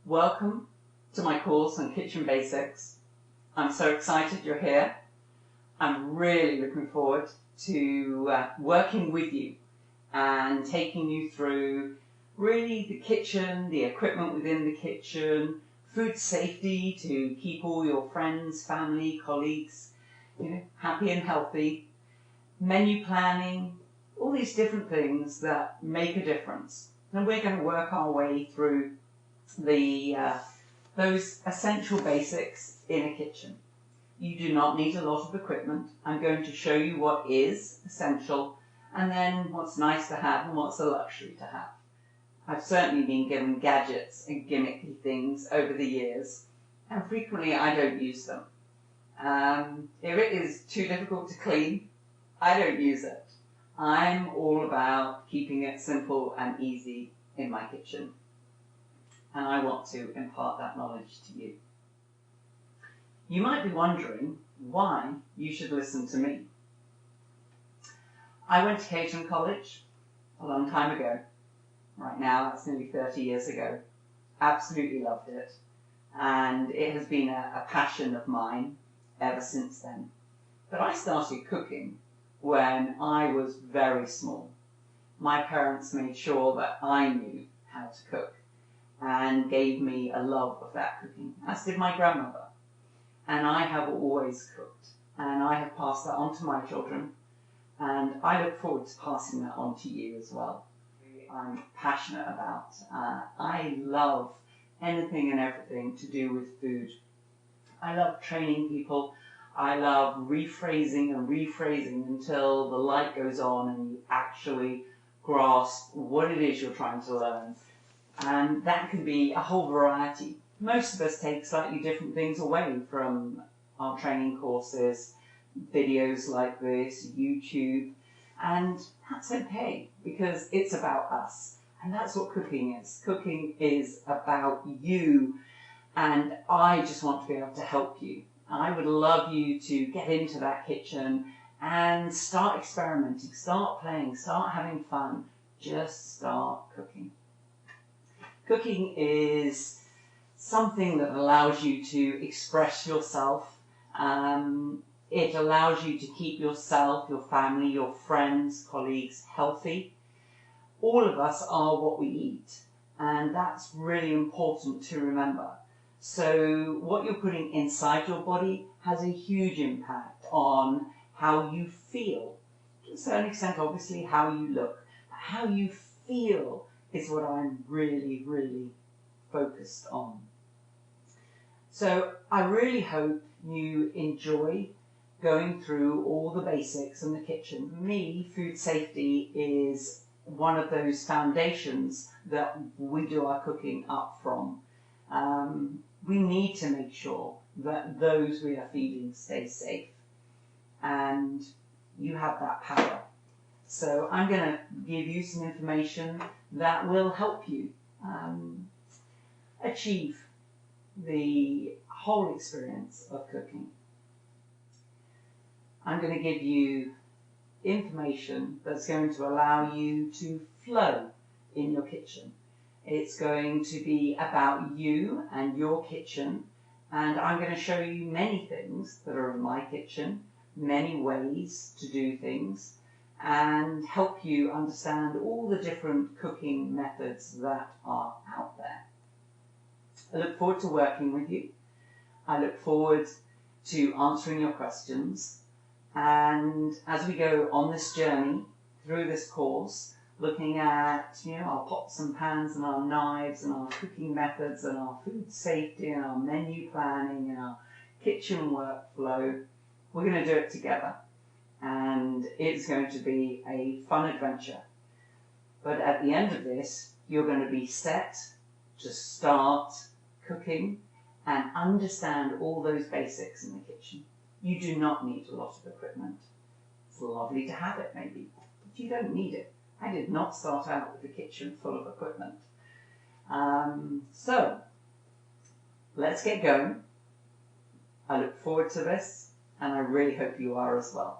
Welcome to my course on kitchen basics. I'm so excited you're here. I'm really looking forward to working with you and taking you through really the kitchen, the equipment within the kitchen, food safety to keep all your friends, family, colleagues, happy and healthy, menu planning, all these different things that make a difference. And we're going to work our way through those essential basics in a kitchen. You do not need a lot of equipment. I'm going to show you what is essential and then what's nice to have and what's a luxury to have. I've certainly been given gadgets and gimmicky things over the years, and frequently I don't use them. If it is too difficult to clean, I don't use it. I'm all about keeping it simple and easy in my kitchen, and I want to impart that knowledge to you. You might be wondering why you should listen to me. I went to catering college a long time ago. Right now, that's nearly 30 years ago. Absolutely loved it, and it has been a passion of mine ever since then. But I started cooking when I was very small. My parents made sure that I knew how to cook and gave me a love of that cooking, as did my grandmother. And I have always cooked, and I have passed that on to my children, and I look forward to passing that on to you as well. I'm passionate about. I love anything and everything to do with food. I love training people. I love rephrasing and rephrasing until the light goes on and you actually grasp what it is you're trying to learn. And that can be a whole variety. Most of us take slightly different things away from our training courses, videos like this, YouTube, and that's okay because it's about us. And that's what cooking is. Cooking is about you, and I just want to be able to help you. I would love you to get into that kitchen and start experimenting, start playing, start having fun. Just start cooking. Cooking is something that allows you to express yourself. It allows you to keep yourself, your family, your friends, colleagues healthy. All of us are what we eat, and that's really important to remember. So what you're putting inside your body has a huge impact on how you feel. To a certain extent, obviously, how you look. But how you feel is what I'm really, really focused on. So I really hope you enjoy going through all the basics in the kitchen. For me, food safety is one of those foundations that we do our cooking up from. We need to make sure that those we are feeding stay safe, and you have that power. So I'm going to give you some information that will help you achieve the whole experience of cooking. I'm going to give you information that's going to allow you to flow in your kitchen. It's going to be about you and your kitchen, and I'm going to show you many things that are in my kitchen, many ways to do things, and help you understand all the different cooking methods that are out there. I look forward to working with you. I look forward to answering your questions. And as we go on this journey through this course, looking at our pots and pans and our knives and our cooking methods and our food safety and our menu planning and our kitchen workflow, we're going to do it together. And it's going to be a fun adventure. But at the end of this, you're going to be set to start cooking and understand all those basics in the kitchen. You do not need a lot of equipment. It's lovely to have it maybe, but you don't need it. I did not start out with a kitchen full of equipment. So, let's get going. I look forward to this, and I really hope you are as well.